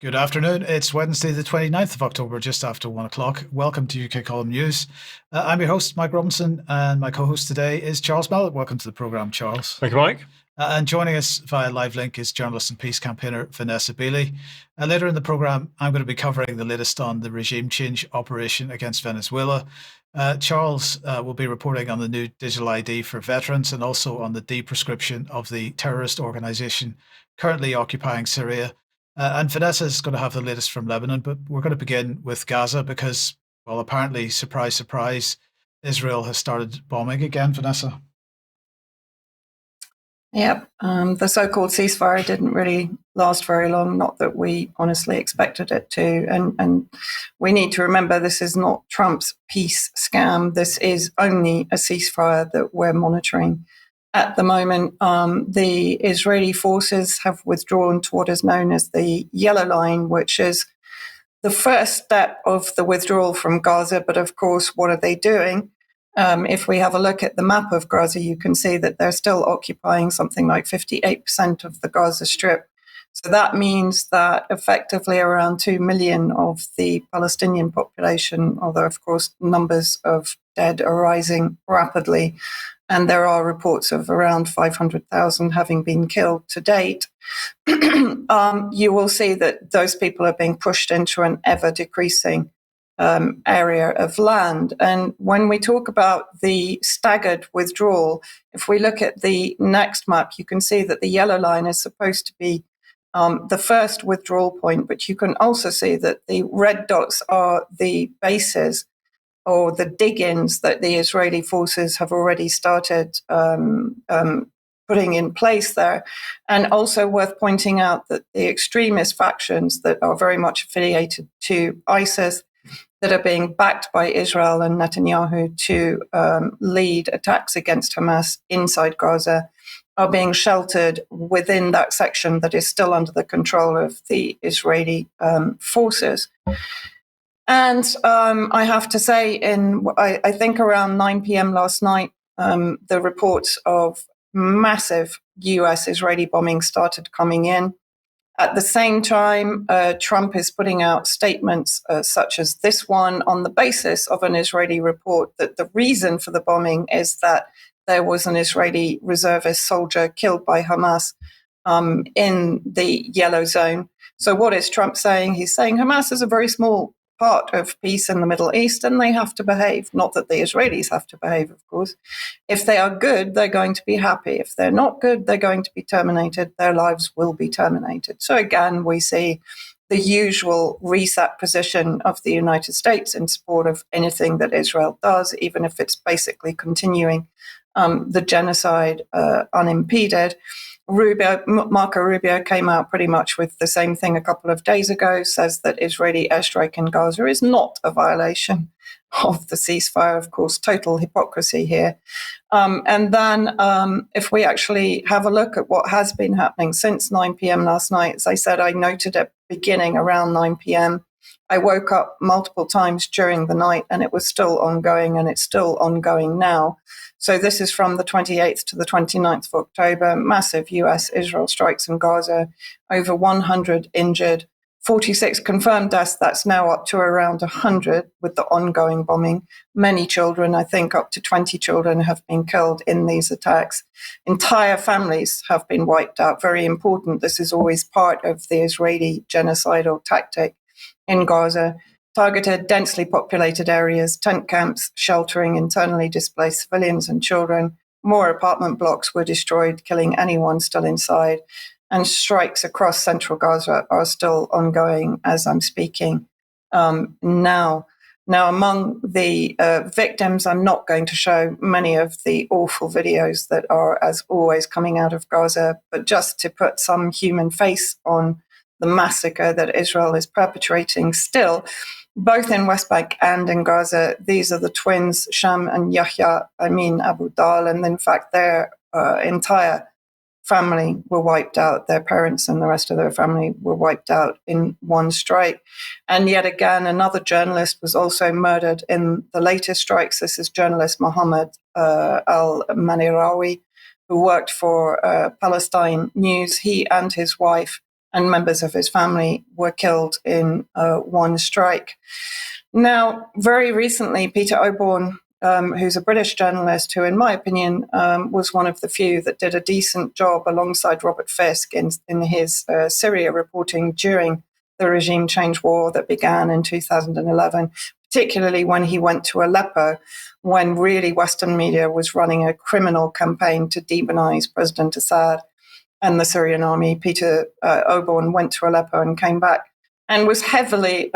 Good afternoon. It's Wednesday, the 29th of October, just after 1 o'clock. Welcome to UK Column News. I'm your host, Mike Robinson, and my co-host today is Charles Malet. Welcome to the programme, Charles. Thank you, Mike. And joining us via live link is journalist and peace campaigner Vanessa Beeley. Later in the programme, I'm going to be covering the latest on the regime change operation against Venezuela. Charles will be reporting on the new digital ID for veterans and also on the de-proscription of the terrorist organisation currently occupying Syria. And Vanessa is going to have the latest from Lebanon, but we're going to begin with Gaza because, well, apparently, surprise, surprise, Israel has started bombing again, Vanessa. Yep, the so-called ceasefire didn't really last very long, not that we honestly expected it to. And we need to remember this is not Trump's peace scam. This is only a ceasefire that we're monitoring. At the moment, the Israeli forces have withdrawn to what is known as the Yellow Line, which is the first step of the withdrawal from Gaza. But of course, what are they doing? If we have a look at the map of Gaza, you can see that they're still occupying something like 58% of the Gaza Strip. So that means that effectively around 2 million of the Palestinian population, although of course numbers of dead are rising rapidly, and there are reports of around 500,000 having been killed to date, you will see that those people are being pushed into an ever-decreasing area of land. And when we talk about the staggered withdrawal, if we look at the next map, you can see that the yellow line is supposed to be the first withdrawal point, but you can also see that the red dots are the bases or the dig-ins that the Israeli forces have already started putting in place there. And also worth pointing out that the extremist factions that are very much affiliated to ISIS, that are being backed by Israel and Netanyahu to lead attacks against Hamas inside Gaza, are being sheltered within that section that is still under the control of the Israeli forces. And I have to say, I think around 9 p.m. last night, the reports of massive US-Israeli bombing started coming in. At the same time, Trump is putting out statements such as this one on the basis of an Israeli report that the reason for the bombing is that there was an Israeli reservist soldier killed by Hamas in the yellow zone. So what is Trump saying? He's saying Hamas is a very small part of peace in the Middle East, and they have to behave. Not that the Israelis have to behave, of course. If they are good, they're going to be happy. If they're not good, they're going to be terminated. Their lives will be terminated. So again, we see the usual reset position of the United States in support of anything that Israel does, even if it's basically continuing the genocide unimpeded. Marco Rubio came out pretty much with the same thing a couple of days ago, says that Israeli airstrike in Gaza is not a violation of the ceasefire. Of course, total hypocrisy here. And then if we actually have a look at what has been happening since 9 p.m. last night, as I said, I noted it beginning around 9 p.m. I woke up multiple times during the night and it was still ongoing, and it's still ongoing now. So this is from the 28th to the 29th of October, massive US-Israel strikes in Gaza, over 100 injured, 46 confirmed deaths. That's now up to around 100 with the ongoing bombing. Many children, I think up to 20 children, have been killed in these attacks. Entire families have been wiped out. Very important. This is always part of the Israeli genocidal tactic in Gaza. Targeted densely populated areas, tent camps, sheltering internally displaced civilians and children. More apartment blocks were destroyed, killing anyone still inside. And strikes across central Gaza are still ongoing as I'm speaking now. Now, among the victims, I'm not going to show many of the awful videos that are, as always, coming out of Gaza, but just to put some human face on the massacre that Israel is perpetrating still, both in West Bank and in Gaza. These are the twins, Sham and Yahya Amin Abu Dal, and in fact their entire family were wiped out. Their parents and the rest of their family were wiped out in one strike. And yet again, another journalist was also murdered in the latest strikes. This is journalist Mohammed al-Manirawi, who worked for Palestine News. He and his wife and members of his family were killed in one strike. Now, very recently, Peter Oborne, who's a British journalist who, in my opinion, was one of the few that did a decent job alongside Robert Fisk in his Syria reporting during the regime change war that began in 2011, particularly when he went to Aleppo, when really Western media was running a criminal campaign to demonize President Assad and the Syrian army. Peter Oborne went to Aleppo and came back and was heavily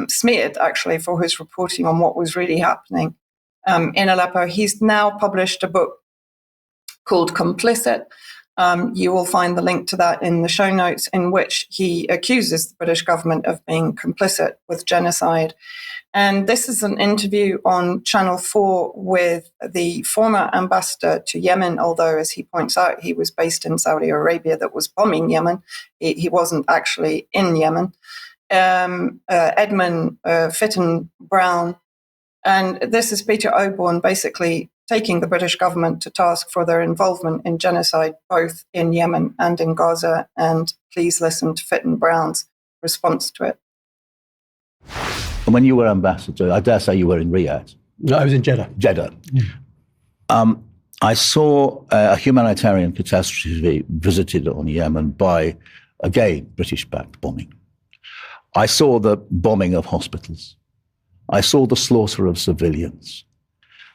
smeared, actually, for his reporting on what was really happening in Aleppo. He's now published a book called Complicit. You will find the link to that in the show notes, in which he accuses the British government of being complicit with genocide. And this is an interview on Channel 4 with the former ambassador to Yemen, although, as he points out, he was based in Saudi Arabia that was bombing Yemen. He wasn't actually in Yemen. Edmund Fitton Brown. And this is Peter Oborne basically taking the British government to task for their involvement in genocide, both in Yemen and in Gaza. And please listen to Fitton Brown's response to it. And when you were ambassador, I dare say you were in Riyadh. No, I was in Jeddah. I saw a humanitarian catastrophe visited on Yemen by, again, British-backed bombing. I saw the bombing of hospitals. I saw the slaughter of civilians.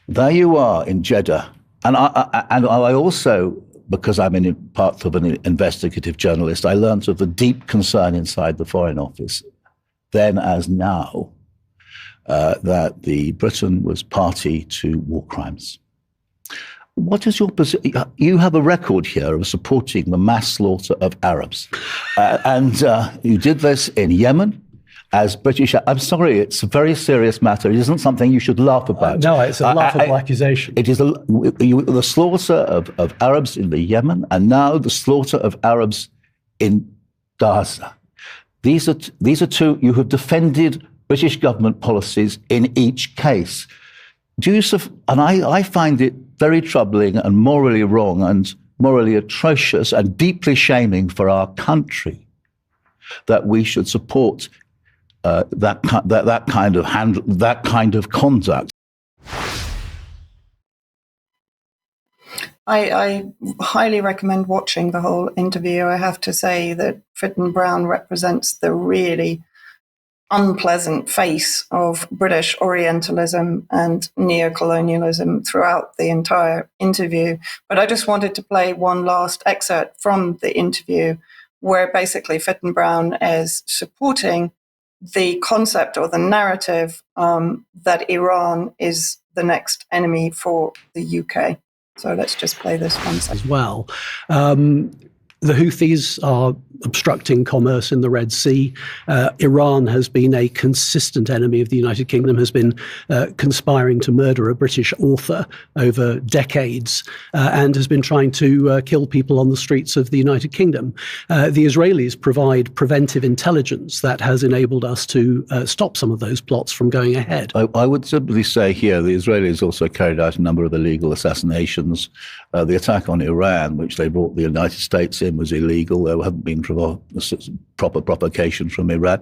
There you are in Jeddah. And I also, because I'm in part of an investigative journalist, I learned of the deep concern inside the Foreign Office, then as now, that the Britain was party to war crimes. What is your position? You have a record here of supporting the mass slaughter of Arabs. And you did this in Yemen as British. I'm sorry, it's a very serious matter. It isn't something you should laugh about. No, it's a laughable accusation. It is the slaughter of Arabs in the Yemen, and now the slaughter of Arabs in Gaza. These are two. You have defended British government policies in each case. And I find it very troubling and morally wrong and morally atrocious and deeply shaming for our country that we should support that kind of conduct. I highly recommend watching the whole interview. I have to say that Fitton Brown represents the really unpleasant face of British Orientalism and neocolonialism throughout the entire interview. But I just wanted to play one last excerpt from the interview where basically Fitton Brown is supporting the concept or the narrative that Iran is the next enemy for the UK. So let's just play this one second. As well. The Houthis are obstructing commerce in the Red Sea. Iran has been a consistent enemy of the United Kingdom, has been conspiring to murder a British author over decades, and has been trying to kill people on the streets of the United Kingdom. The Israelis provide preventive intelligence that has enabled us to stop some of those plots from going ahead. I would simply say here the Israelis also carried out a number of illegal assassinations. The attack on Iran, which they brought the United States in, was illegal. There hadn't been proper provocation from Iran.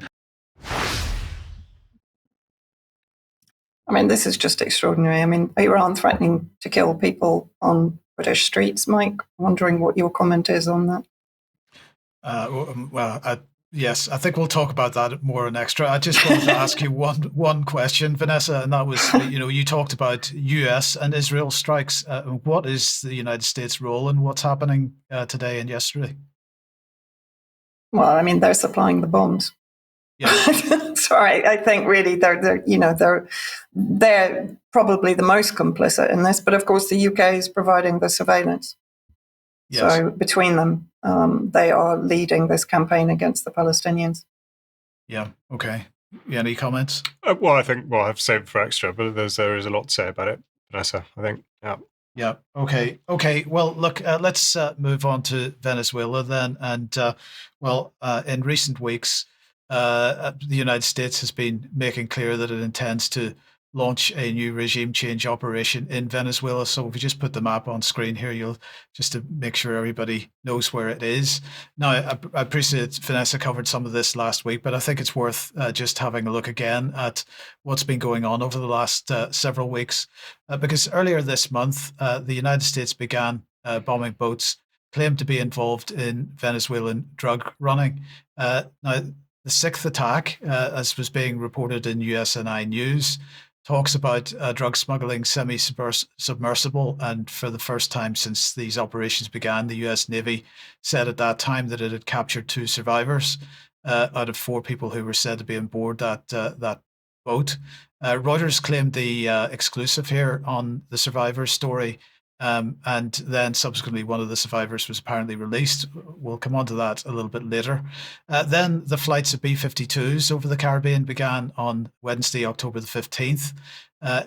I mean, this is just extraordinary. I mean, Iran threatening to kill people on British streets. Mike, wondering what your comment is on that. Yes, I think we'll talk about that more in extra. I just wanted to ask you one question, Vanessa, and that was, you talked about US and Israel strikes. What is the United States' role in what's happening today and yesterday? Well, I mean, they're supplying the bombs. Yeah. Sorry, I think really they're probably the most complicit in this. But of course, the UK is providing the surveillance. Yes. So between them, they are leading this campaign against the Palestinians. Yeah. Okay. Any comments? Well, I think I've saved for extra, but there is a lot to say about it, Vanessa. I think. Yeah. Yeah. Okay. Well, look, let's move on to Venezuela then. And in recent weeks, the United States has been making clear that it intends to launch a new regime change operation in Venezuela. So if we just put the map on screen here, you'll just to make sure everybody knows where it is. Now, I appreciate Vanessa covered some of this last week, but I think it's worth just having a look again at what's been going on over the last several weeks. Because earlier this month, the United States began bombing boats claimed to be involved in Venezuelan drug running. Now, the sixth attack, as was being reported in USNI News, talks about drug smuggling semi-submersible, and for the first time since these operations began, the US Navy said at that time that it had captured 2 survivors out of 4 people who were said to be on board that boat. Reuters claimed the exclusive here on the survivors story, and then subsequently one of the survivors was apparently released. We'll come on to that a little bit later. Then the flights of B-52s over the Caribbean began on Wednesday, October the 15th,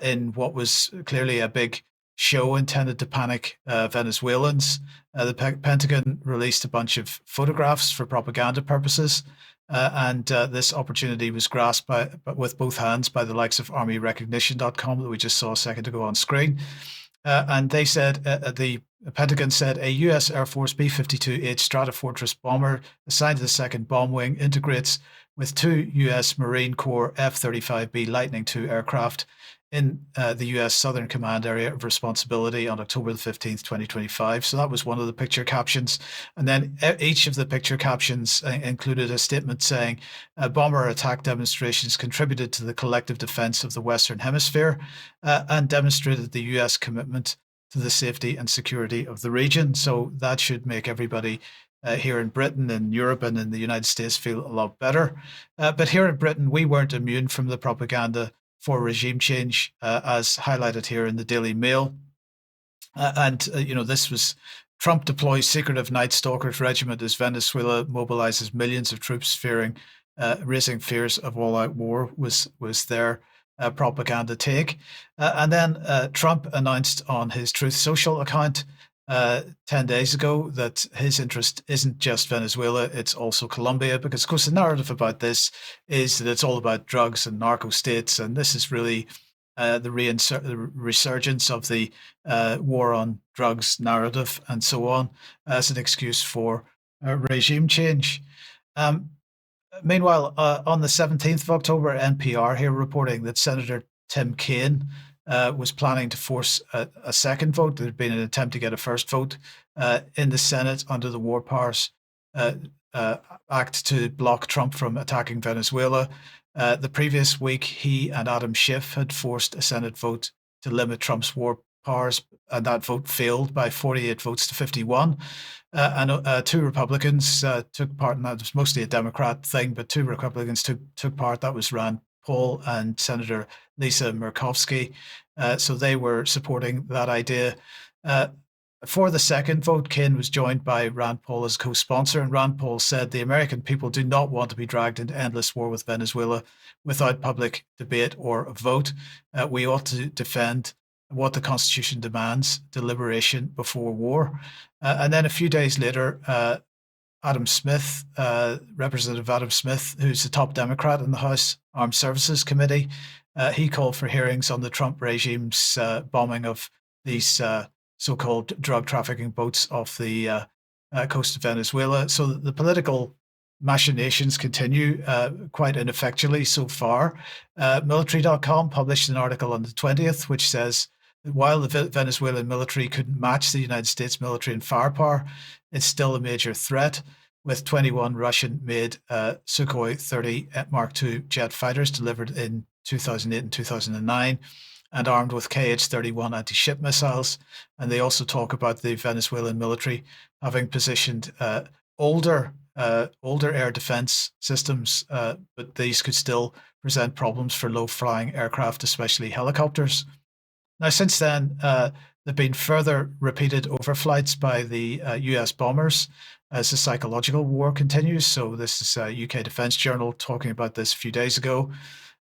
in what was clearly a big show intended to panic Venezuelans. The Pentagon released a bunch of photographs for propaganda purposes, and this opportunity was grasped with both hands by the likes of ArmyRecognition.com that we just saw a second ago on screen. And they said, the Pentagon said, a U.S. Air Force B-52H Stratofortress bomber assigned to the 2nd Bomb Wing integrates with 2 U.S. Marine Corps F-35B Lightning II aircraft in the U.S. Southern Command Area of Responsibility on October the 15th, 2025. So that was one of the picture captions. And then each of the picture captions included a statement saying, bomber attack demonstrations contributed to the collective defense of the Western Hemisphere and demonstrated the U.S. commitment to the safety and security of the region. So that should make everybody here in Britain and Europe and in the United States feel a lot better. But here in Britain, we weren't immune from the propaganda for regime change, as highlighted here in the Daily Mail. This was Trump deploys secretive Night Stalkers regiment as Venezuela mobilizes millions of troops raising fears of all-out war was their propaganda take. And then Trump announced on his Truth Social account 10 days ago that his interest isn't just Venezuela, it's also Colombia, because of course the narrative about this is that it's all about drugs and narco states, and this is really the resurgence of the war on drugs narrative and so on as an excuse for regime change. Meanwhile, on the 17th of October, NPR here reporting that Senator Tim Kaine was planning to force a second vote. There had been an attempt to get a first vote in the Senate under the War Powers Act to block Trump from attacking Venezuela. The previous week, he and Adam Schiff had forced a Senate vote to limit Trump's war powers, and that vote failed by 48 votes to 51. And 2 Republicans took part in that. It was mostly a Democrat thing, but 2 Republicans took part. That was Rand Paul and Senator Lisa Murkowski. So they were supporting that idea. For the second vote, Kaine was joined by Rand Paul as co-sponsor, and Rand Paul said the American people do not want to be dragged into endless war with Venezuela without public debate or a vote. We ought to defend what the Constitution demands, deliberation before war. And then a few days later, Adam Smith, Representative Adam Smith, who's the top Democrat in the House Armed Services Committee, he called for hearings on the Trump regime's bombing of these so-called drug trafficking boats off the coast of Venezuela. So the political machinations continue quite ineffectually so far. Military.com published an article on the 20th, which says that while the Venezuelan military couldn't match the United States military in firepower, it's still a major threat, with 21 Russian-made Sukhoi 30 Mark II jet fighters delivered in 2008 and 2009, and armed with Kh-31 anti-ship missiles. And they also talk about the Venezuelan military having positioned older air defense systems, but these could still present problems for low-flying aircraft, especially helicopters. Now, since then, there have been further repeated overflights by the US bombers as the psychological war continues. So this is a UK Defence Journal talking about this a few days ago.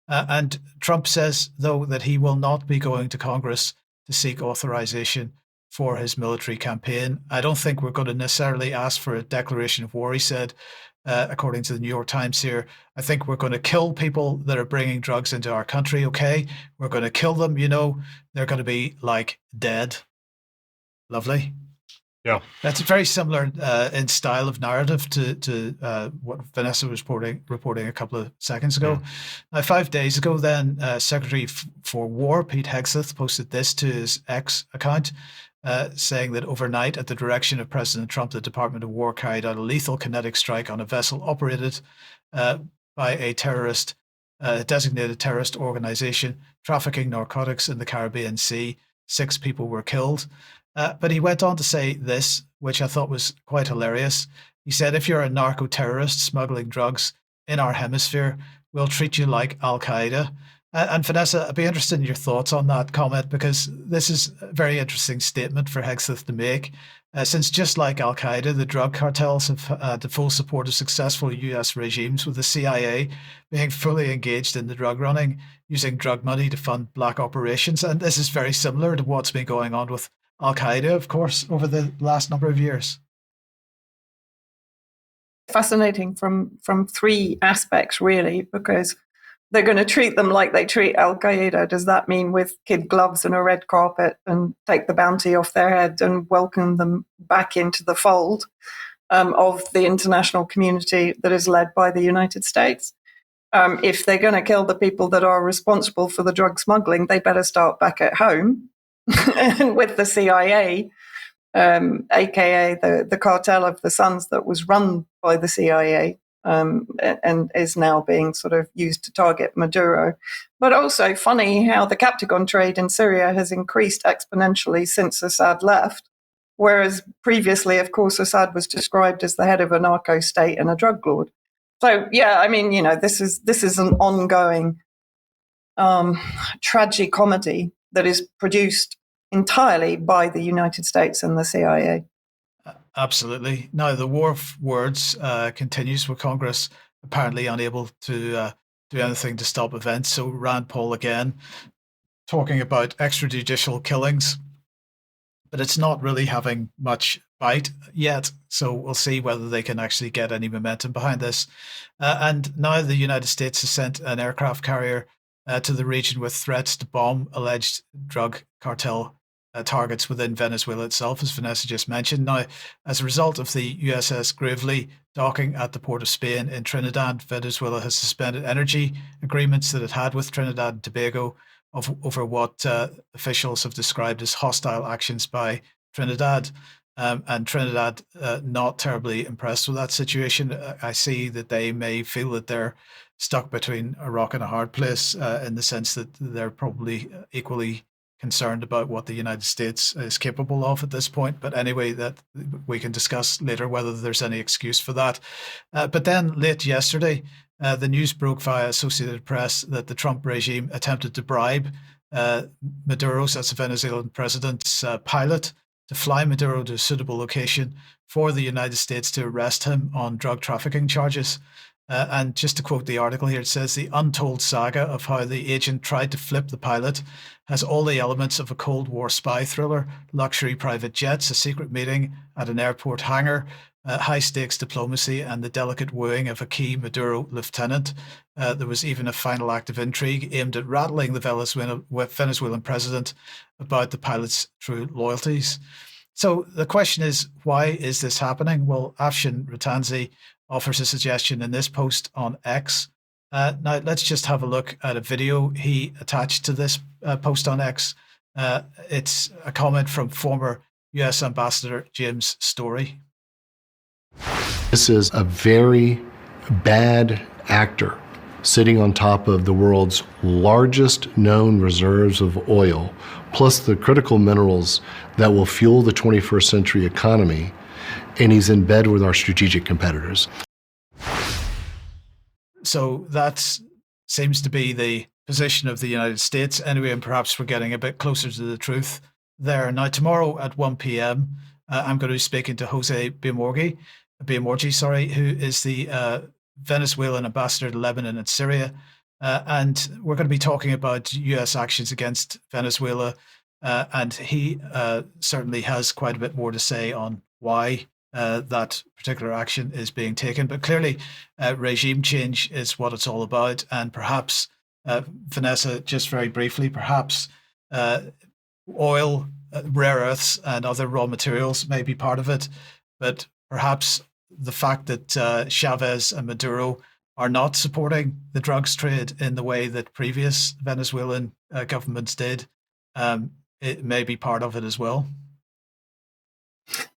And Trump says, though, that he will not be going to Congress to seek authorization for his military campaign. I don't think we're going to necessarily ask for a declaration of war, he said, according to the New York Times here. I think we're going to kill people that are bringing drugs into our country, okay? We're going to kill them, they're going to be like dead. Lovely. Yeah. That's very similar in style of narrative to what Vanessa was reporting a couple of seconds ago. Now, 5 days ago, then, Secretary for War Pete Hegseth posted this to his X account, saying that overnight, at the direction of President Trump, the Department of War carried out a lethal kinetic strike on a vessel operated by a designated terrorist organization trafficking narcotics in the Caribbean Sea. 6 people were killed. But he went on to say this, which I thought was quite hilarious. He said, if you're a narco-terrorist smuggling drugs in our hemisphere, we'll treat you like Al-Qaeda. And Vanessa, I'd be interested in your thoughts on that comment, because this is a very interesting statement for Hegseth to make. Since just like Al-Qaeda, the drug cartels have had the full support of successful US regimes, with the CIA being fully engaged in the drug running, using drug money to fund black operations. And this is very similar to what's been going on with Al-Qaeda, of course, over the last number of years. Fascinating from 3 aspects, really, because they're going to treat them like they treat Al-Qaeda. Does that mean with kid gloves and a red carpet, and take the bounty off their head and welcome them back into the fold of the international community that is led by the United States? If they're going to kill the people that are responsible for the drug smuggling, they better start back at home. And with the CIA, aka the cartel of the Suns that was run by the CIA, and is now being sort of used to target Maduro. But also funny how the Captagon trade in Syria has increased exponentially since Assad left, whereas previously, of course, Assad was described as the head of a narco state and a drug lord. So yeah, I mean, this is an ongoing tragicomedy that is produced entirely by the United States and the CIA. Absolutely. Now, the war of words continues, with Congress apparently unable to do anything to stop events. So Rand Paul again talking about extrajudicial killings, but it's not really having much bite yet. So we'll see whether they can actually get any momentum behind this. And now the United States has sent an aircraft carrier to the region with threats to bomb alleged drug cartel targets within Venezuela itself, as Vanessa just mentioned. Now, as a result of the USS Gravely docking at the port of Spain in Trinidad, Venezuela has suspended energy agreements that it had with Trinidad and Tobago over what officials have described as hostile actions by Trinidad. And Trinidad not terribly impressed with that situation. I see that they may feel that they're stuck between a rock and a hard place, in the sense that they're probably equally concerned about what the United States is capable of at this point. But anyway, that we can discuss later whether there's any excuse for that. But then late yesterday, the news broke via Associated Press that the Trump regime attempted to bribe Maduro's, that's the Venezuelan president's pilot, to fly Maduro to a suitable location for the United States to arrest him on drug trafficking charges. And just to quote the article here, it says, the untold saga of how the agent tried to flip the pilot has all the elements of a Cold War spy thriller: luxury private jets, a secret meeting at an airport hangar, high-stakes diplomacy, and the delicate wooing of a key Maduro lieutenant. There was even a final act of intrigue aimed at rattling the Venezuelan president about the pilot's true loyalties. So the question is, why is this happening? Well, Afshin Rattansi offers a suggestion in this post on X. Now, let's just have a look at a video he attached to this post on X. It's a comment from former US Ambassador James Story. This is a very bad actor sitting on top of the world's largest known reserves of oil, plus the critical minerals that will fuel the 21st century economy, and he's in bed with our strategic competitors. So that seems to be the position of the United States anyway, and perhaps we're getting a bit closer to the truth there. Now, tomorrow at 1 p.m., I'm going to be speaking to Jose Biamorgi, who is the Venezuelan ambassador to Lebanon and Syria. And we're going to be talking about US actions against Venezuela and he certainly has quite a bit more to say on why that particular action is being taken. But clearly, regime change is what it's all about. And perhaps, Vanessa, just very briefly, perhaps oil, rare earths, and other raw materials may be part of it. But perhaps the fact that Chavez and Maduro are not supporting the drugs trade in the way that previous Venezuelan governments did, it may be part of it as well.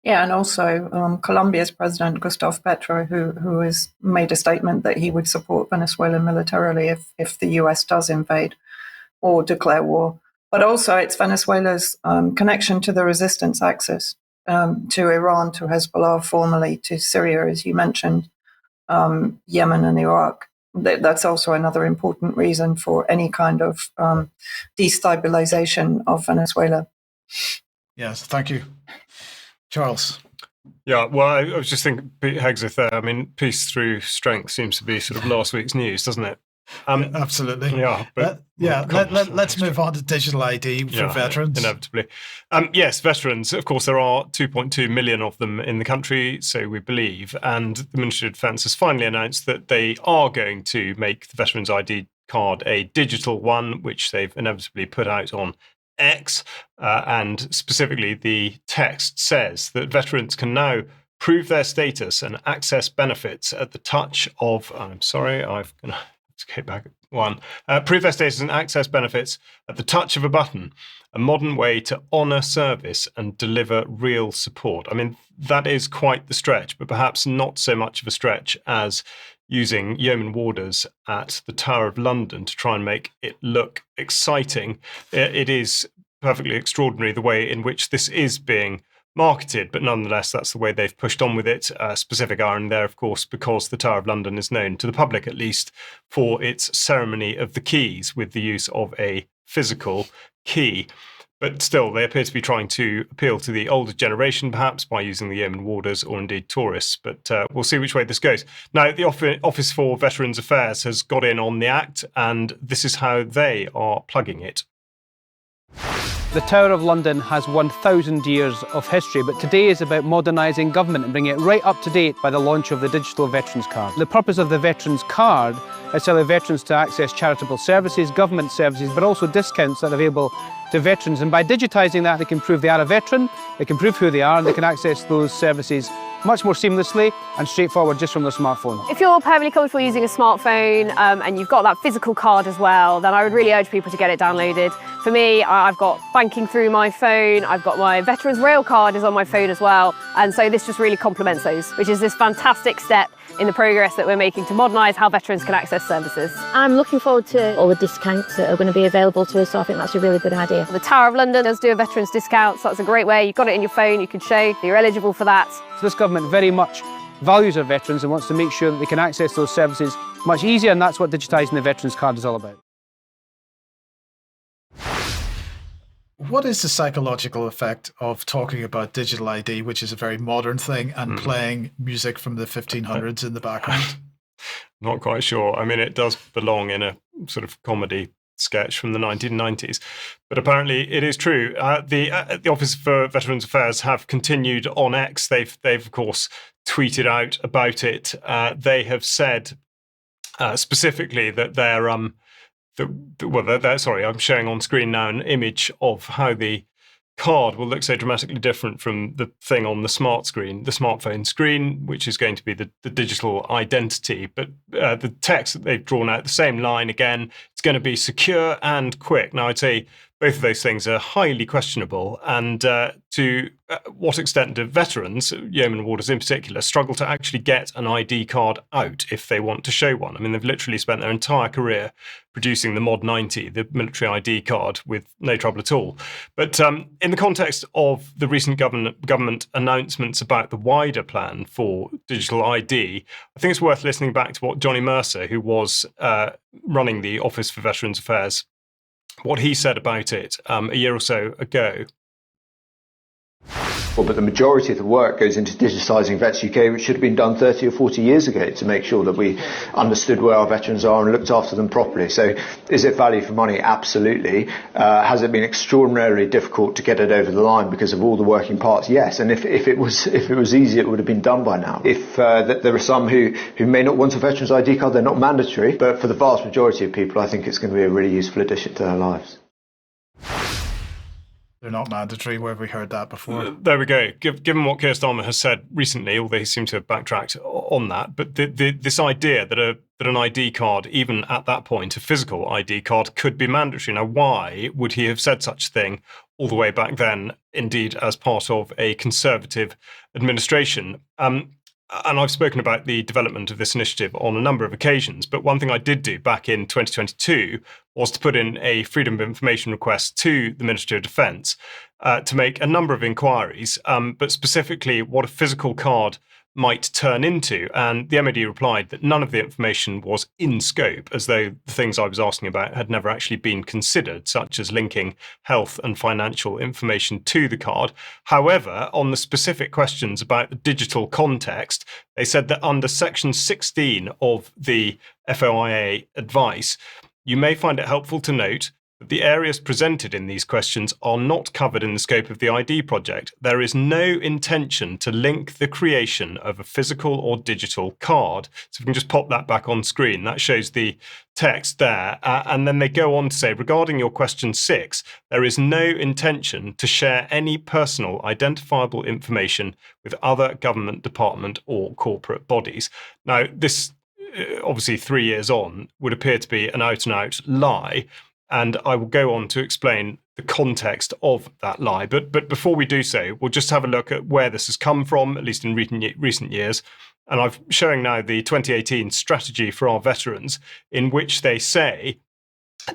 Yeah, and also Colombia's president, Gustavo Petro, who has made a statement that he would support Venezuela militarily if the US does invade or declare war. But also it's Venezuela's connection to the resistance axis, to Iran, to Hezbollah, formerly to Syria, as you mentioned, Yemen and Iraq. That's also another important reason for any kind of destabilization of Venezuela. Yes, thank you. Charles. Yeah, well, I was just thinking, Hegseth there, I mean, peace through strength seems to be sort of last week's news, doesn't it? Absolutely. Yeah, but let's move on to digital ID for veterans. Inevitably. Yes, veterans. Of course, there are 2.2 million of them in the country, so we believe. And the Ministry of Defence has finally announced that they are going to make the Veterans ID card a digital one, which they've inevitably put out on X. And specifically, the text says that veterans can now prove their status and access benefits at the touch of, I'm sorry, I've got to go back one. Prove their status and access benefits at the touch of a button, a modern way to honour service and deliver real support. I mean, that is quite the stretch, but perhaps not so much of a stretch as using yeoman warders at the Tower of London to try and make it look exciting. It is perfectly extraordinary the way in which this is being marketed, but nonetheless, that's the way they've pushed on with it. Specific irony there, of course, because the Tower of London is known, to the public at least, for its ceremony of the keys with the use of a physical key. But still, they appear to be trying to appeal to the older generation, perhaps, by using the yeoman warders or indeed tourists. But we'll see which way this goes. Now, the Office for Veterans Affairs has got in on the act, and this is how they are plugging it. The Tower of London has 1,000 years of history, but today is about modernising government and bringing it right up to date by the launch of the digital Veterans Card. The purpose of the Veterans Card is to allow veterans to access charitable services, government services, but also discounts that are available to veterans. And by digitising that, they can prove they are a veteran, they can prove who they are, and they can access those services much more seamlessly and straightforward just from their smartphone. If you're perfectly comfortable using a smartphone and you've got that physical card as well, then I would really urge people to get it downloaded. For me, I've got banking through my phone, I've got my Veterans Rail card is on my phone as well, and so this just really complements those, which is this fantastic step in the progress that we're making to modernise how veterans can access services. I'm looking forward to all the discounts that are going to be available to us, so I think that's a really good idea. The Tower of London does do a veterans discount, so that's a great way. You've got it in your phone, you can show that you're eligible for that. So this government very much values our veterans and wants to make sure that they can access those services much easier, and that's what digitising the Veterans Card is all about. What is the psychological effect of talking about digital ID, which is a very modern thing, and playing music from the 1500s in the background? Not quite sure. I mean, it does belong in a sort of comedy sketch from the 1990s, but apparently it is true. The Office for Veterans Affairs have continued on X. They've of course tweeted out about it. They have said specifically that they're sorry, I'm showing on screen now an image of how the card will look so dramatically different from the thing on the smartphone screen, which is going to be the digital identity. But the text that they've drawn out, the same line again, it's going to be secure and quick. Now, I'd say both of those things are highly questionable. And to what extent do veterans, yeoman warders in particular, struggle to actually get an ID card out if they want to show one? I mean, they've literally spent their entire career producing the Mod 90, the military ID card, with no trouble at all. But in the context of the recent government announcements about the wider plan for digital ID, I think it's worth listening back to what Johnny Mercer, who was running the Office for Veterans Affairs, what he said about it a year or so ago. Well, but the majority of the work goes into digitising Vets UK, which should have been done 30 or 40 years ago to make sure that we understood where our veterans are and looked after them properly. So is it value for money? Absolutely. Has it been extraordinarily difficult to get it over the line because of all the working parts? Yes. And if it was easy, it would have been done by now. If there are some who may not want a Veterans ID card, they're not mandatory. But for the vast majority of people, I think it's going to be a really useful addition to their lives. They're not mandatory. Where have we heard that before? There we go. Given what Keir Starmer has said recently, although he seemed to have backtracked on that, but this idea that an ID card, even at that point, a physical ID card, could be mandatory. Now, why would he have said such a thing all the way back then, indeed, as part of a Conservative administration? And I've spoken about the development of this initiative on a number of occasions, but one thing I did do back in 2022 was to put in a Freedom of Information request to the Ministry of Defence to make a number of inquiries, but specifically what a physical card might turn into. And the MOD replied that none of the information was in scope, as though the things I was asking about had never actually been considered, such as linking health and financial information to the card. However, on the specific questions about the digital context, they said that under Section 16 of the FOIA advice, you may find it helpful to note that the areas presented in these questions are not covered in the scope of the ID project. There is no intention to link the creation of a physical or digital card. So if we can just pop that back on screen, that shows the text there. And then they go on to say, regarding your question 6, there is no intention to share any personal identifiable information with other government department or corporate bodies. Now, this obviously 3 years on would appear to be an out-and-out lie. And I will go on to explain the context of that lie. But before we do so, we'll just have a look at where this has come from, at least in recent years. And I'm showing now the 2018 strategy for our veterans, in which they say,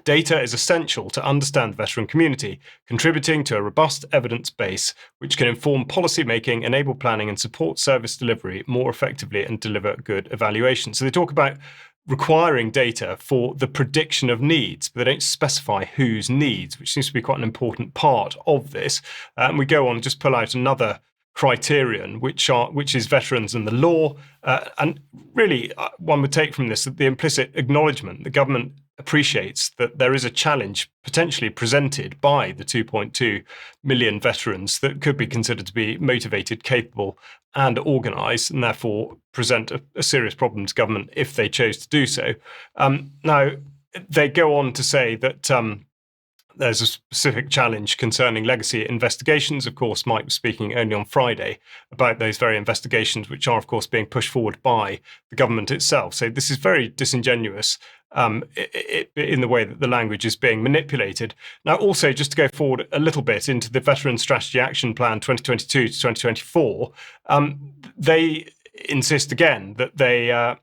data is essential to understand the veteran community, contributing to a robust evidence base which can inform policy making, enable planning and support service delivery more effectively and deliver good evaluation. So they talk about requiring data for the prediction of needs, but they don't specify whose needs, which seems to be quite an important part of this. And we go on and just pull out another criterion, which is veterans and the law. And really, one would take from this that the implicit acknowledgement the government appreciates that there is a challenge potentially presented by the 2.2 million veterans that could be considered to be motivated, capable and organised, and therefore present a serious problem to government if they chose to do so. Now, they go on to say that there's a specific challenge concerning legacy investigations. Of course, Mike was speaking only on Friday about those very investigations, which are, of course, being pushed forward by the government itself. So this is very disingenuous in the way that the language is being manipulated. Now, also, just to go forward a little bit into the Veteran Strategy Action Plan 2022 to 2024, they insist again that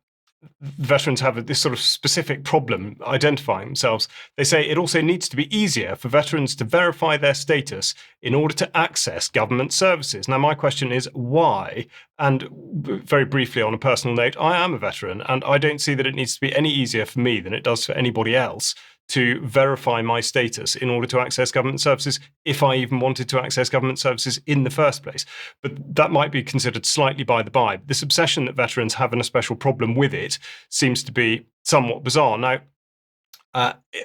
veterans have this sort of specific problem identifying themselves. They say it also needs to be easier for veterans to verify their status in order to access government services. Now, my question is why? And very briefly, on a personal note, I am a veteran, and I don't see that it needs to be any easier for me than it does for anybody else to verify my status in order to access government services, if I even wanted to access government services in the first place. But that might be considered slightly by the by. This obsession that veterans have and a special problem with it seems to be somewhat bizarre. Now,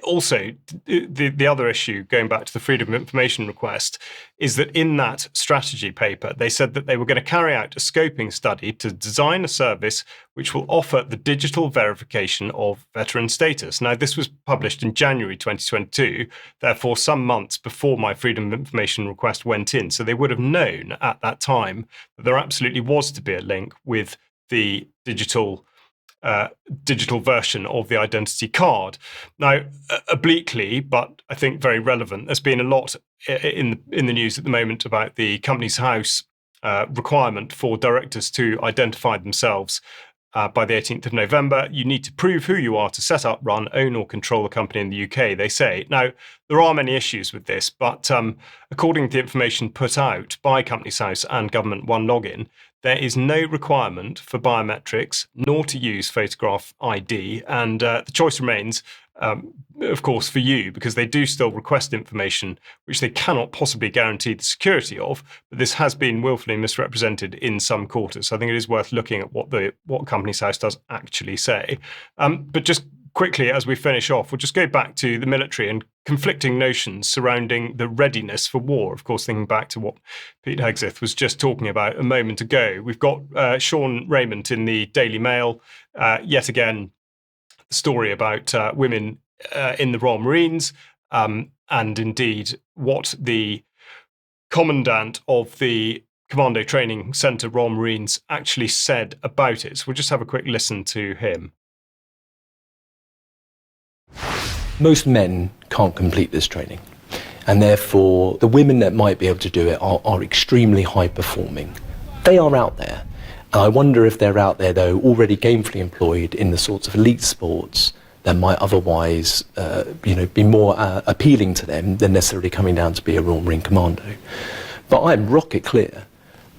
also, the other issue, going back to the Freedom of Information request, is that in that strategy paper, they said that they were going to carry out a scoping study to design a service which will offer the digital verification of veteran status. Now, this was published in January 2022, therefore some months before my Freedom of Information request went in. So they would have known at that time that there absolutely was to be a link with the digital version of the identity card. Now, obliquely, but I think very relevant, there's been a lot in the news at the moment about the Companies House requirement for directors to identify themselves by the 18th of November. You need to prove who you are to set up, run, own or control a company in the UK, they say. Now, there are many issues with this, but according to the information put out by Companies House and Government One Login, there is no requirement for biometrics, nor to use photograph ID, and the choice remains of course, for you, because they do still request information which they cannot possibly guarantee the security of. But this has been willfully misrepresented in some quarters. So I think it is worth looking at what Companies House does actually say. But just quickly, as we finish off, we'll just go back to the military and conflicting notions surrounding the readiness for war. Of course, thinking back to what Pete Hegseth was just talking about a moment ago. We've got Sean Raymond in the Daily Mail, yet again, the story about women in the Royal Marines, and indeed what the commandant of the Commando Training Centre Royal Marines actually said about it. So we'll just have a quick listen to him. Most men can't complete this training, and therefore the women that might be able to do it are extremely high performing. They are out there, and I wonder if they're out there though already gainfully employed in the sorts of elite sports that might otherwise be more appealing to them than necessarily coming down to be a Royal Marine Commando. But I'm rocket clear.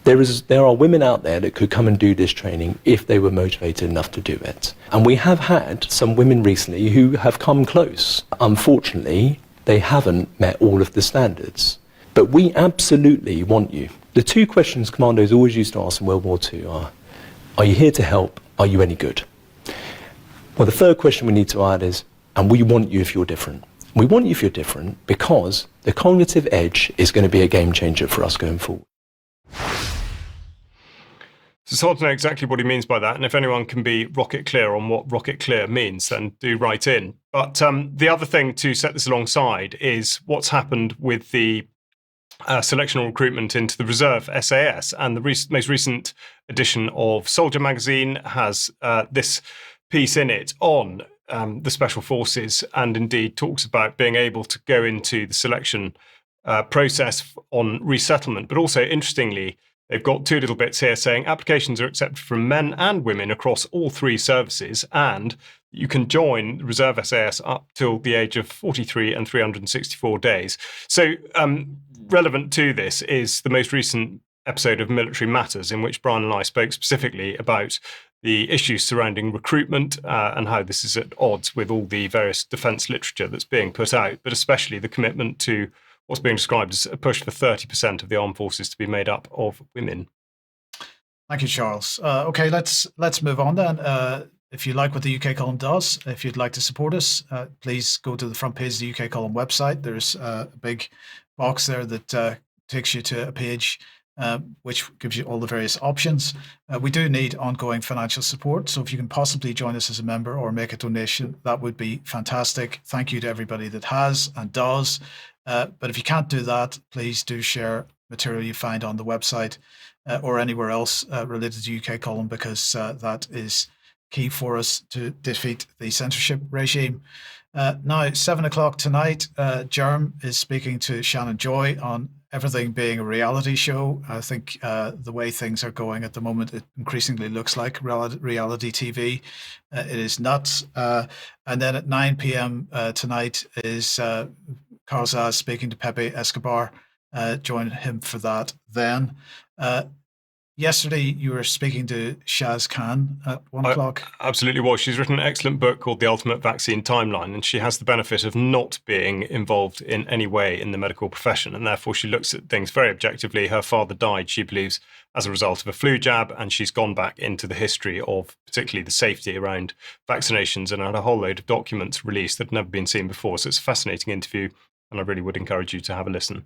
There are women out there that could come and do this training if they were motivated enough to do it. And we have had some women recently who have come close. Unfortunately, they haven't met all of the standards. But we absolutely want you. The two questions commandos always used to ask in World War II are you here to help? Are you any good? Well, the third question we need to add is, and we want you if you're different. We want you if you're different because the cognitive edge is going to be a game changer for us going forward. So it's hard to know exactly what he means by that, and if anyone can be rocket clear on what rocket clear means, then do write in. But the other thing to set this alongside is what's happened with the selection and recruitment into the Reserve SAS, and the most recent edition of Soldier magazine has this piece in it on the Special Forces, and indeed talks about being able to go into the selection process on resettlement. But also, interestingly, they've got two little bits here saying applications are accepted from men and women across all three services, and you can join the Reserve SAS up till the age of 43 and 364 days. So relevant to this is the most recent episode of Military Matters, in which Brian and I spoke specifically about the issues surrounding recruitment and how this is at odds with all the various defence literature that's being put out, but especially the commitment to what's being described as a push for 30% of the armed forces to be made up of women. Thank you, Charles. Okay, let's move on then. If you like what the UK Column does, if you'd like to support us, please go to the front page of the UK Column website. There's a big box there that takes you to a page which gives you all the various options. We do need ongoing financial support, so if you can possibly join us as a member or make a donation, that would be fantastic. Thank you to everybody that has and does. But if you can't do that, please do share material you find on the website or anywhere else related to UK Column, because that is key for us to defeat the censorship regime. Now, 7 o'clock tonight, Jerm is speaking to Shannon Joy on everything being a reality show. I think the way things are going at the moment, it increasingly looks like reality TV. It is nuts. And then at 9 p.m. Tonight is Carl Zaz speaking to Pepe Escobar. Join him for that then. Yesterday, you were speaking to Shaz Khan at 1 o'clock. Absolutely was. She's written an excellent book called The Ultimate Vaccine Timeline, and she has the benefit of not being involved in any way in the medical profession, and therefore she looks at things very objectively. Her father died, she believes, as a result of a flu jab, and she's gone back into the history of particularly the safety around vaccinations and had a whole load of documents released that had never been seen before. So it's a fascinating interview, and I really would encourage you to have a listen.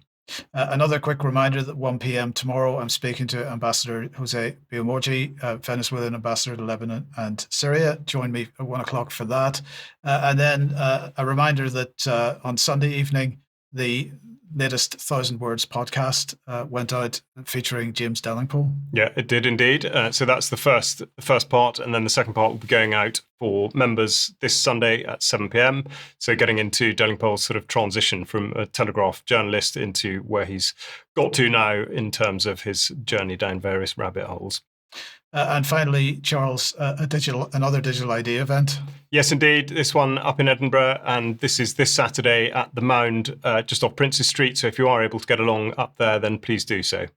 Another quick reminder that 1 p.m. tomorrow, I'm speaking to Ambassador Jose Biomorgi, Venezuelan ambassador to Lebanon and Syria. Join me at 1 o'clock for that. And then a reminder that on Sunday evening, the latest 1,000 Words podcast went out featuring James Dellingpole. Yeah, it did indeed. So that's the first part, and then the second part will be going out for members this Sunday at 7 p.m. So getting into Dellingpole's sort of transition from a Telegraph journalist into where he's got to now in terms of his journey down various rabbit holes. And finally, Charles, another digital ID event. Yes, indeed. This one up in Edinburgh, and this is this Saturday at the Mound, just off Princes Street. So if you are able to get along up there, then please do so.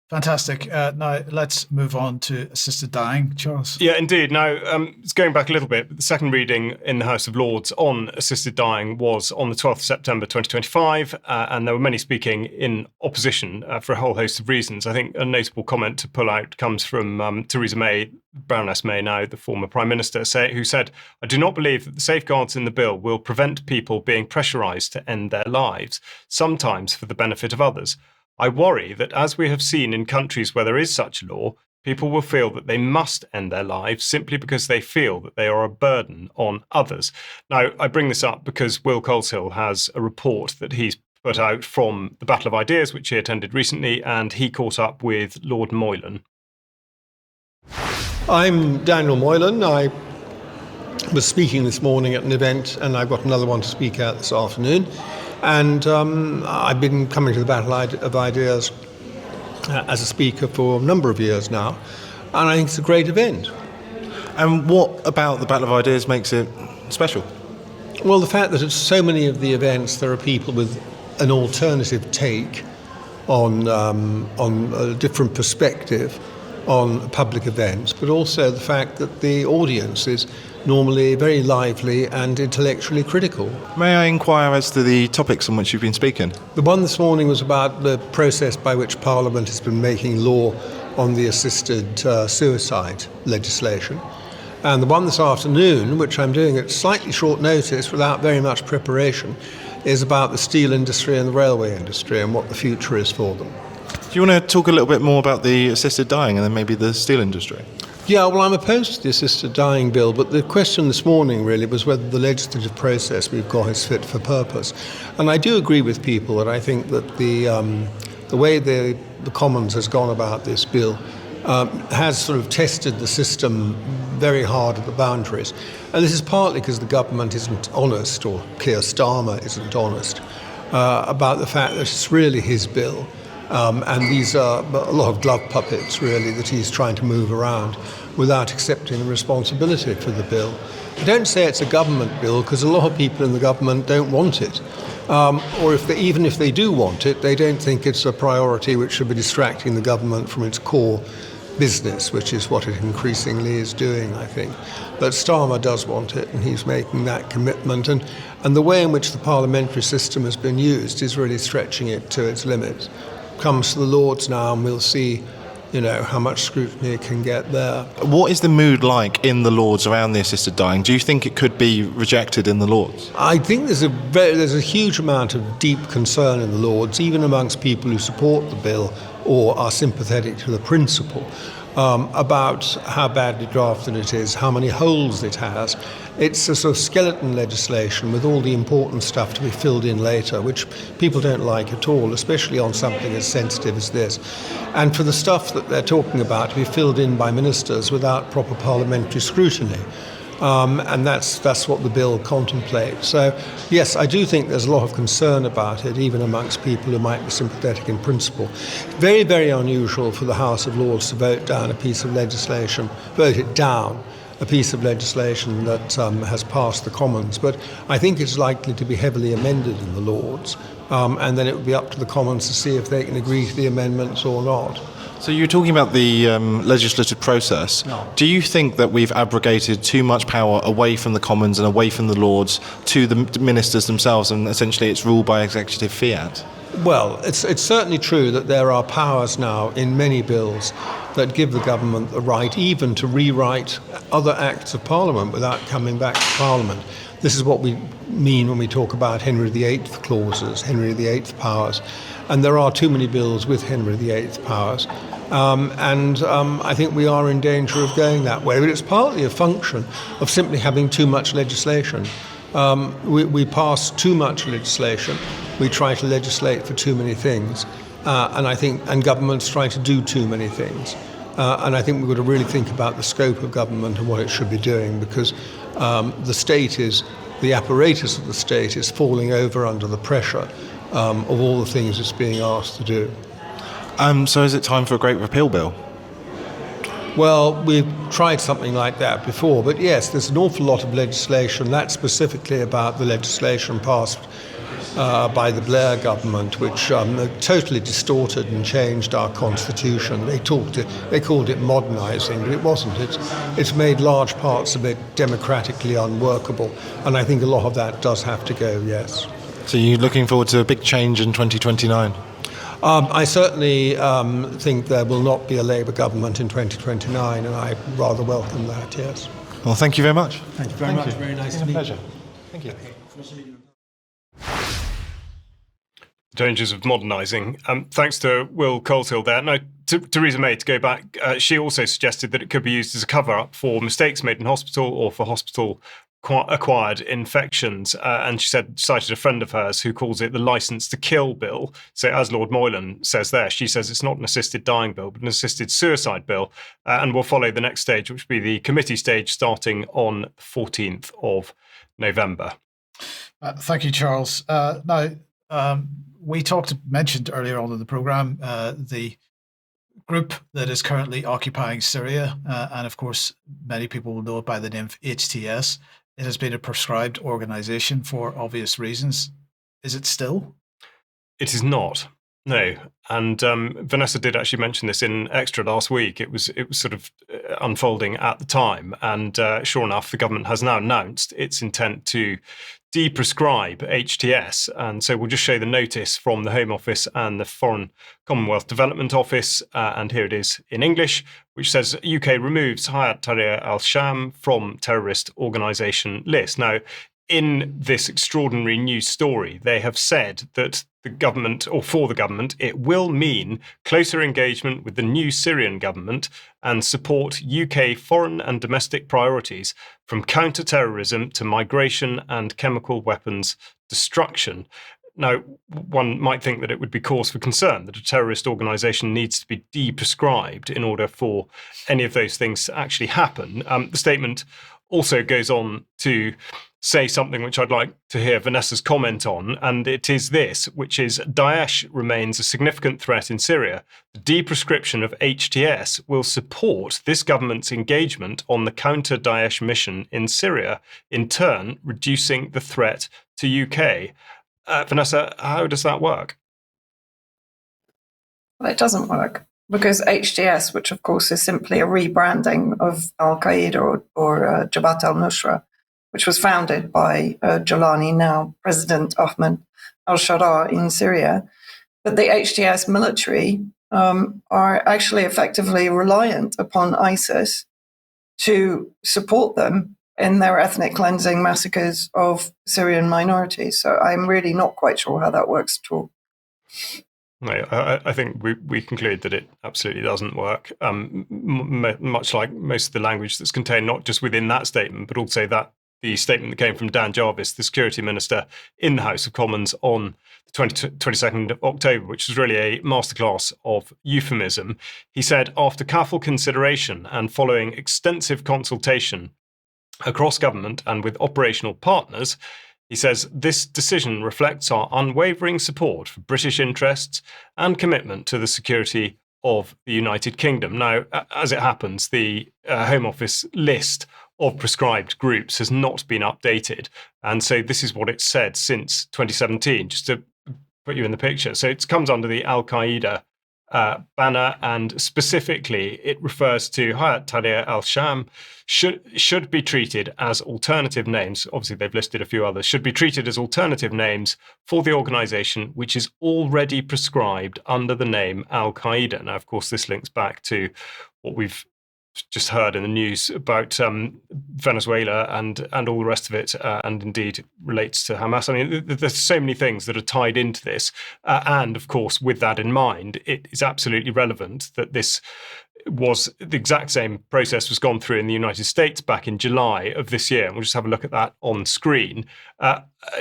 Fantastic. Now let's move on to assisted dying, Charles. Yeah, indeed. Now, it's going back a little bit. The second reading in the House of Lords on assisted dying was on the 12th of September 2025, and there were many speaking in opposition for a whole host of reasons. I think a notable comment to pull out comes from Theresa May, Baroness May now, the former Prime Minister, who said, "I do not believe that the safeguards in the bill will prevent people being pressurised to end their lives, sometimes for the benefit of others. I worry that, as we have seen in countries where there is such a law, people will feel that they must end their lives simply because they feel that they are a burden on others." Now, I bring this up because Will Coleshill has a report that he's put out from the Battle of Ideas, which he attended recently, and he caught up with Lord Moylan. I'm Daniel Moylan. I was speaking this morning at an event, and I've got another one to speak at this afternoon. And I've been coming to the Battle of Ideas as a speaker for a number of years now, and I think it's a great event. And what about the Battle of Ideas makes it special? Well, the fact that at so many of the events there are people with an alternative take on a different perspective on public events, but also the fact that the audience is normally very lively and intellectually critical. May I inquire as to the topics on which you've been speaking? The one this morning was about the process by which Parliament has been making law on the assisted suicide legislation. And the one this afternoon, which I'm doing at slightly short notice without very much preparation, is about the steel industry and the railway industry and what the future is for them. Do you want to talk a little bit more about the assisted dying and then maybe the steel industry? Yeah, well, I'm opposed to the assisted dying bill, but the question this morning really was whether the legislative process we've got is fit for purpose. And I do agree with people that I think that the way the Commons has gone about this bill has sort of tested the system very hard at the boundaries. And this is partly because the government isn't honest, or Keir Starmer isn't honest, about the fact that it's really his bill. And these are a lot of glove puppets, really, that he's trying to move around without accepting the responsibility for the bill. I don't say it's a government bill because a lot of people in the government don't want it. Or even if they do want it, they don't think it's a priority which should be distracting the government from its core business, which is what it increasingly is doing, I think. But Starmer does want it, and he's making that commitment. And the way in which the parliamentary system has been used is really stretching it to its limits. Comes to the Lords now, and we'll see, how much scrutiny it can get there. What is the mood like in the Lords around the assisted dying? Do you think it could be rejected in the Lords? I think there's a huge amount of deep concern in the Lords, even amongst people who support the bill or are sympathetic to the principle, about how badly drafted it is, how many holes it has. It's a sort of skeleton legislation with all the important stuff to be filled in later, which people don't like at all, especially on something as sensitive as this. And for the stuff that they're talking about to be filled in by ministers without proper parliamentary scrutiny. And that's what the bill contemplates. So, yes, I do think there's a lot of concern about it, even amongst people who might be sympathetic in principle. Very, very unusual for the House of Lords to vote down a piece of legislation, that has passed the Commons. But I think it's likely to be heavily amended in the Lords, and then it would be up to the Commons to see if they can agree to the amendments or not. So you're talking about the legislative process. No. Do you think that we've abrogated too much power away from the Commons and away from the Lords to the ministers themselves, and essentially it's ruled by executive fiat? Well, it's certainly true that there are powers now in many bills that give the government the right even to rewrite other acts of Parliament without coming back to Parliament. This is what we mean when we talk about Henry VIII clauses, Henry VIII powers. And there are too many bills with Henry VIII powers. I think we are in danger of going that way. But it's partly a function of simply having too much legislation. We pass too much legislation. We try to legislate for too many things. And governments try to do too many things. And I think we've got to really think about the scope of government and what it should be doing, because the apparatus of the state is falling over under the pressure of all the things it's being asked to do. So is it time for a great repeal bill? Well, we've tried something like that before, but yes, there's an awful lot of legislation. That's specifically about the legislation passed by the Blair government, which totally distorted and changed our constitution. They called it modernising, but it wasn't. It's made large parts of it democratically unworkable, and I think a lot of that does have to go, yes. So you're looking forward to a big change in 2029? I certainly think there will not be a Labour government in 2029, and I rather welcome that, yes. Well, thank you very much. Thank you very much. Very nice to meet you. Pleasure. Thank you. Dangers of modernising. Thanks to Will Coleshill there. Now, Theresa May, to go back, she also suggested that it could be used as a cover-up for mistakes made in hospital or for hospital-acquired infections. And she cited a friend of hers who calls it the licence to kill bill. So as Lord Moylan says there, she says it's not an assisted dying bill, but an assisted suicide bill. And we'll follow the next stage, which will be the committee stage starting on the 14th of November. Thank you, Charles. We mentioned earlier on in the programme the group that is currently occupying Syria, and of course many people will know it by the name of HTS. It has been a proscribed organisation for obvious reasons. Is it still? It is not. No, and Vanessa did actually mention this in Extra last week. It was sort of unfolding at the time, and sure enough, the government has now announced its intent to de-proscribe HTS, and so we'll just show the notice from the Home Office and the Foreign Commonwealth Development Office, and here it is in English, which says UK removes Hayat Tahrir al-Sham from terrorist organisation list. Now, in this extraordinary news story, they have said that the government, or for the government, it will mean closer engagement with the new Syrian government and support UK foreign and domestic priorities from counter-terrorism to migration and chemical weapons destruction. Now, one might think that it would be cause for concern that a terrorist organisation needs to be de-proscribed in order for any of those things to actually happen. The statement also goes on to say something which I'd like to hear Vanessa's comment on, and it is this, which is Daesh remains a significant threat in Syria. The de-proscription of HTS will support this government's engagement on the counter-Daesh mission in Syria, in turn reducing the threat to UK. Vanessa, how does that work? Well, it doesn't work, because HTS, which of course is simply a rebranding of Al-Qaeda or Jabhat al-Nusra, which was founded by Jolani, now President Ahmed al-Sharaa in Syria. But the HTS military are actually effectively reliant upon ISIS to support them in their ethnic cleansing massacres of Syrian minorities. So I'm really not quite sure how that works at all. No, I think we conclude that it absolutely doesn't work, much like most of the language that's contained, not just within that statement, but also that the statement that came from Dan Jarvis, the Security Minister in the House of Commons on the 22nd of October, which was really a masterclass of euphemism. He said, after careful consideration and following extensive consultation across government and with operational partners, he says, this decision reflects our unwavering support for British interests and commitment to the security of the United Kingdom. Now, as it happens, the Home Office list of prescribed groups has not been updated. And so this is what it's said since 2017, just to put you in the picture. So it comes under the Al-Qaeda banner, and specifically it refers to Hayat Tahrir al-Sham should be treated as alternative names. Obviously, they've listed a few others. Should be treated as alternative names for the organisation which is already prescribed under the name Al-Qaeda. Now, of course, this links back to what we've just heard in the news about Venezuela and all the rest of it, and indeed relates to Hamas. I mean, there's so many things that are tied into this. And of course, with that in mind, it is absolutely relevant that this was the exact same process was gone through in the United States back in July of this year. And we'll just have a look at that on screen.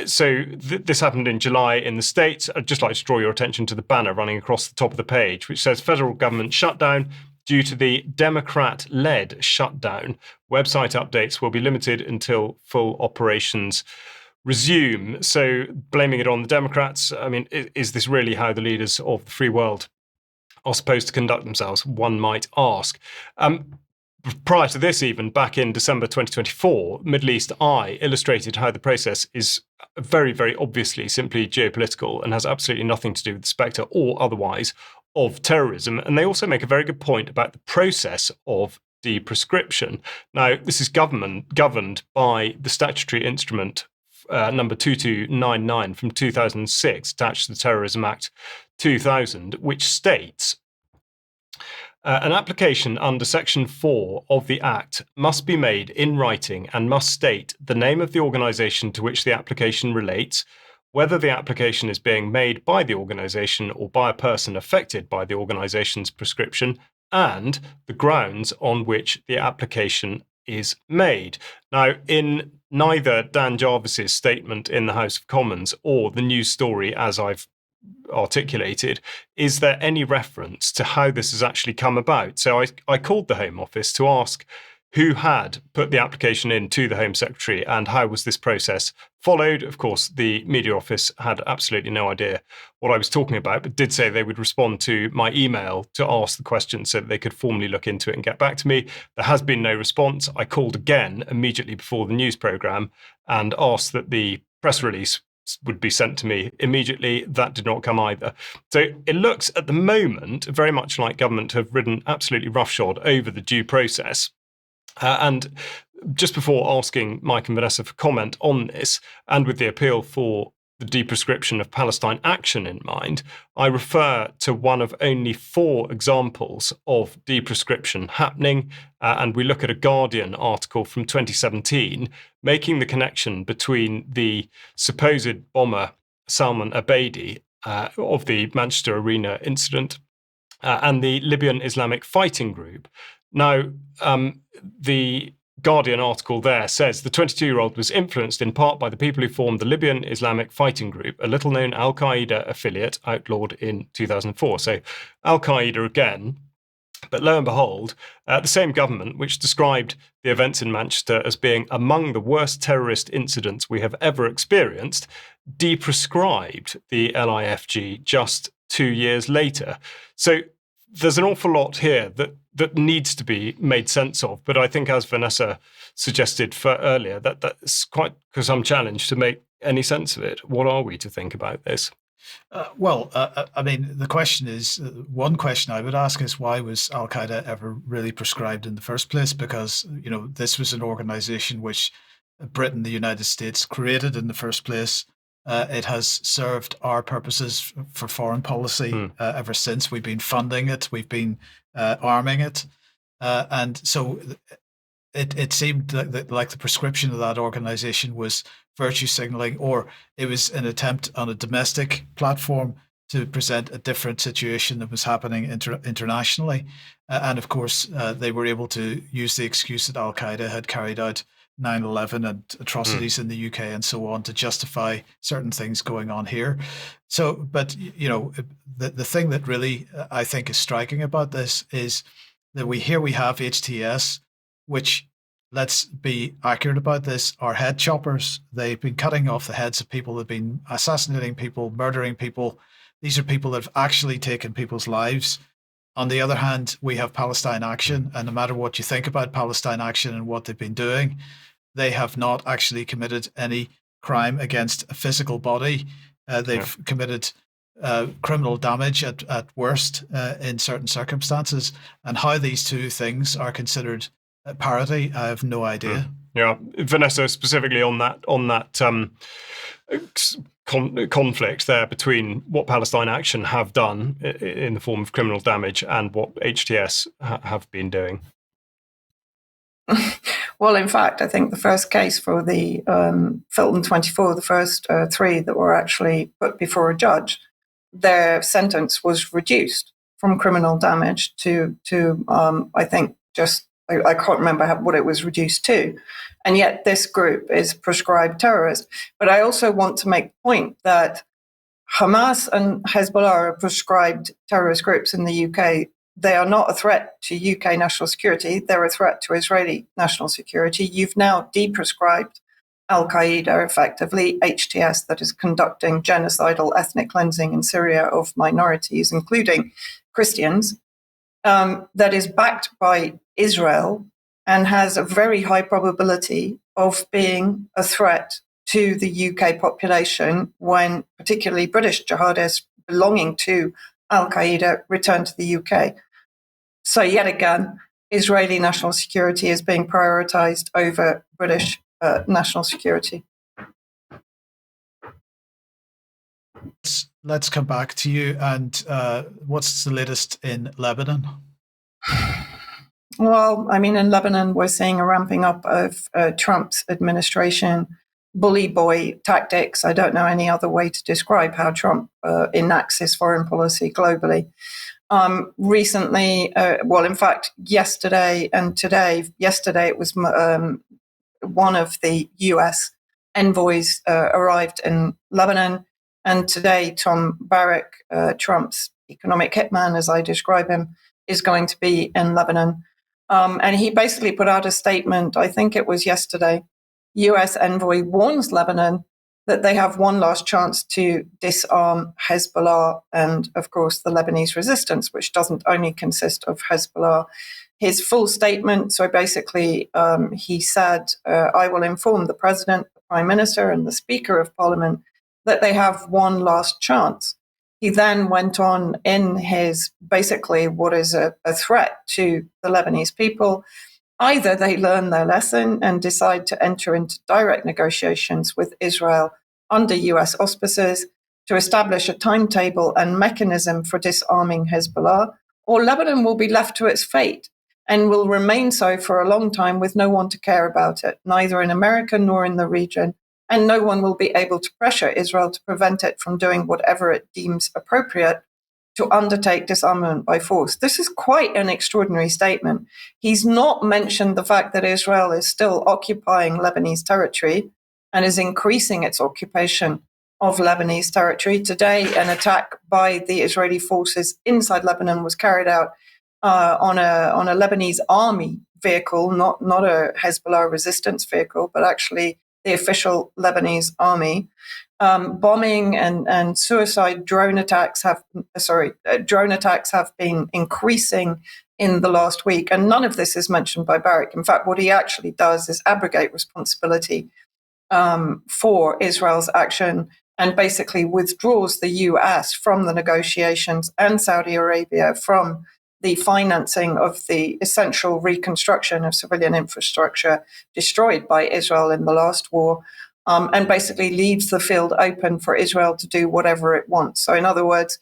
So this happened in July in the States. I'd just like to draw your attention to the banner running across the top of the page, which says federal government shutdown due to the Democrat-led shutdown. Website updates will be limited until full operations resume. So blaming it on the Democrats, I mean, is this really how the leaders of the free world are supposed to conduct themselves, one might ask. prior to this, even back in December 2024, Middle East Eye illustrated how the process is very, very obviously simply geopolitical and has absolutely nothing to do with the spectre or otherwise of terrorism. And they also make a very good point about the process of de-proscription. Now, this is governed by the statutory instrument number 2299 from 2006, attached to the Terrorism Act 2000, which states an application under Section 4 of the Act must be made in writing and must state the name of the organisation to which the application relates, whether the application is being made by the organisation or by a person affected by the organisation's prescription, and the grounds on which the application is made. Now, in neither Dan Jarvis's statement in the House of Commons or the news story as I've articulated, is there any reference to how this has actually come about? So I called the Home Office to ask who had put the application in to the Home Secretary and how was this process followed. Of course, the media office had absolutely no idea what I was talking about, but did say they would respond to my email to ask the question so that they could formally look into it and get back to me. There has been no response. I called again immediately before the news programme and asked that the press release would be sent to me immediately. That did not come either. So it looks at the moment very much like government have ridden absolutely roughshod over the due process. And just before asking Mike and Vanessa for comment on this, and with the appeal for the de-proscription of Palestine action in mind, I refer to one of only 4 examples of de-proscription happening, and we look at a Guardian article from 2017 making the connection between the supposed bomber Salman Abedi of the Manchester Arena incident and the Libyan Islamic Fighting Group. Now, the Guardian article there says the 22-year-old was influenced in part by the people who formed the Libyan Islamic Fighting Group, a little-known Al-Qaeda affiliate outlawed in 2004. So Al-Qaeda again. But lo and behold, the same government which described the events in Manchester as being among the worst terrorist incidents we have ever experienced, de-proscribed the LIFG just 2 years later. So there's an awful lot here that needs to be made sense of. But I think, as Vanessa suggested earlier, that's quite some challenge to make any sense of it. What are we to think about this? I mean, the question is, one question I would ask is, why was Al-Qaeda ever really proscribed in the first place? Because, this was an organization which Britain, the United States, created in the first place. It has served our purposes for foreign policy ever since. We've been funding it. We've been arming it. And so it seemed like the prescription of that organization was virtue signaling, or it was an attempt on a domestic platform to present a different situation that was happening internationally. And of course, they were able to use the excuse that Al-Qaeda had carried out 9/11 and atrocities in the UK and so on to justify certain things going on here. So, but, the thing that really I think is striking about this is that we have HTS, which, let's be accurate about this, are head choppers. They've been cutting off the heads of people. They've been assassinating people, murdering people. These are people that have actually taken people's lives. On the other hand, we have Palestine Action, and no matter what you think about Palestine Action and what they've been doing, they have not actually committed any crime against a physical body. They've committed criminal damage at worst in certain circumstances. And how these two things are considered parity, I have no idea. Yeah, Vanessa, specifically on that conflict there between what Palestine Action have done in the form of criminal damage and what HTS have been doing. Well, in fact, I think the first case for the Filton 24, the first 3 that were actually put before a judge, their sentence was reduced from criminal damage to I think I can't remember what it was reduced to. And yet this group is proscribed terrorist. But I also want to make the point that Hamas and Hezbollah are proscribed terrorist groups in the UK. They are not a threat to UK national security. They're a threat to Israeli national security. You've now de-proscribed Al-Qaeda, effectively, HTS, that is conducting genocidal ethnic cleansing in Syria of minorities, including Christians, that is backed by Israel, and has a very high probability of being a threat to the UK population when particularly British jihadists belonging to Al-Qaeda return to the UK. So yet again, Israeli national security is being prioritized over British national security. Let's come back to you. And what's the latest in Lebanon? Well, I mean, in Lebanon, we're seeing a ramping up of Trump's administration bully boy tactics. I don't know any other way to describe how Trump enacts his foreign policy globally. Recently, in fact, yesterday and today, yesterday it was one of the US envoys arrived in Lebanon. And today, Tom Barrack, Trump's economic hitman, as I describe him, is going to be in Lebanon. And he basically put out a statement, I think it was yesterday. US envoy warns Lebanon that they have one last chance to disarm Hezbollah and, of course, the Lebanese resistance, which doesn't only consist of Hezbollah. His full statement, so basically he said, I will inform the president, the prime minister, and the speaker of parliament that they have one last chance. He then went on in his basically what is a threat to the Lebanese people. Either they learn their lesson and decide to enter into direct negotiations with Israel under US auspices to establish a timetable and mechanism for disarming Hezbollah, or Lebanon will be left to its fate and will remain so for a long time with no one to care about it, neither in America nor in the region. And no one will be able to pressure Israel to prevent it from doing whatever it deems appropriate to undertake disarmament by force. This is quite an extraordinary statement. He's not mentioned the fact that Israel is still occupying Lebanese territory and is increasing its occupation of Lebanese territory. Today, an attack by the Israeli forces inside Lebanon was carried out on a Lebanese army vehicle, not a Hezbollah resistance vehicle, but actually the official Lebanese army. Bombing and suicide drone attacks have been increasing in the last week, and none of this is mentioned by Barrack. In fact, what he actually does is abrogate responsibility for Israel's action and basically withdraws the US from the negotiations and Saudi Arabia from the financing of the essential reconstruction of civilian infrastructure destroyed by Israel in the last war, and basically leaves the field open for Israel to do whatever it wants. So in other words,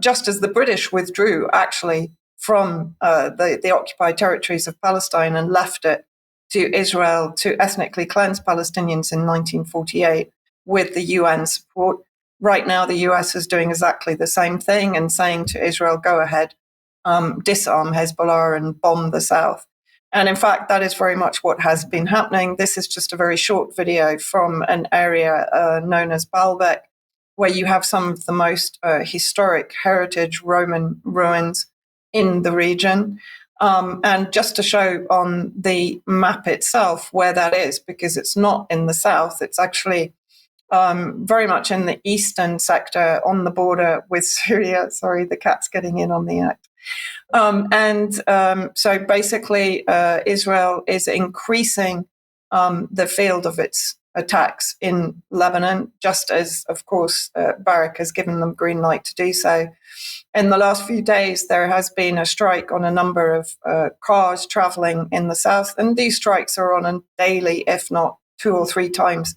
just as the British withdrew actually from the occupied territories of Palestine and left it to Israel to ethnically cleanse Palestinians in 1948 with the UN support, right now the US is doing exactly the same thing and saying to Israel, go ahead, disarm Hezbollah and bomb the south. And in fact, that is very much what has been happening. This is just a very short video from an area known as Baalbek, where you have some of the most historic heritage Roman ruins in the region. And just to show on the map itself where that is, because it's not in the south, it's actually very much in the eastern sector on the border with Syria. Sorry, the cat's getting in on the act. So basically, Israel is increasing the field of its attacks in Lebanon, just as, of course, Barrack has given them green light to do so. In the last few days, there has been a strike on a number of cars traveling in the south, and these strikes are on a daily, if not 2 or 3 times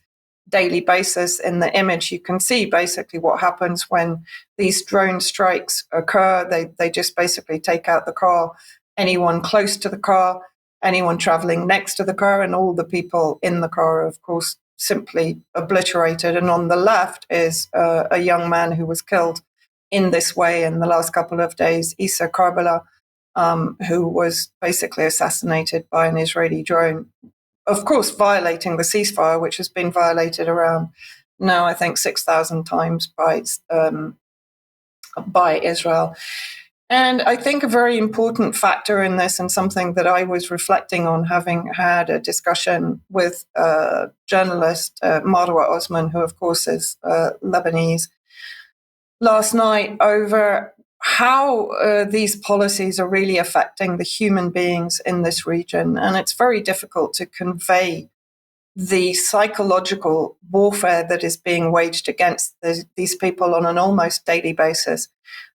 daily basis. In the image, you can see basically what happens when these drone strikes occur. They just basically take out the car, anyone close to the car, anyone traveling next to the car, and all the people in the car are, of course, simply obliterated. And on the left is a young man who was killed in this way in the last couple of days, Issa Karbala, who was basically assassinated by an Israeli drone, of course, violating the ceasefire, which has been violated around now, I think, 6,000 times by Israel. And I think a very important factor in this, and something that I was reflecting on, having had a discussion with journalist Marwa Osman, who, of course, is Lebanese, last night over how these policies are really affecting the human beings in this region. And it's very difficult to convey the psychological warfare that is being waged against these people on an almost daily basis.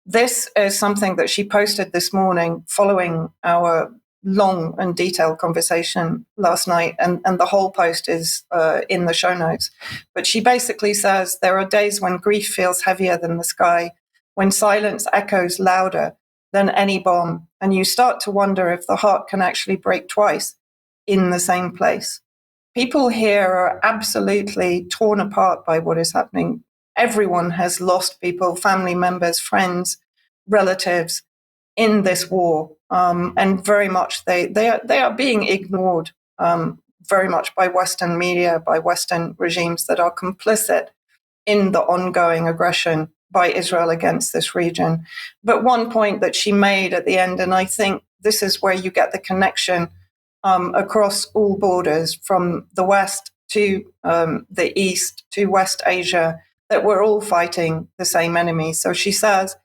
This is something that she posted this morning following our long and detailed conversation last night, and the whole post is in the show notes. But she basically says, there are days when grief feels heavier than the sky, when silence echoes louder than any bomb, and you start to wonder if the heart can actually break twice in the same place. People here are absolutely torn apart by what is happening. Everyone has lost people, family members, friends, relatives in this war, and very much they are being ignored very much by Western media, by Western regimes that are complicit in the ongoing aggression by Israel against this region. But one point that she made at the end, and I think this is where you get the connection across all borders, from the West to the East to West Asia, that we're all fighting the same enemy. So she says,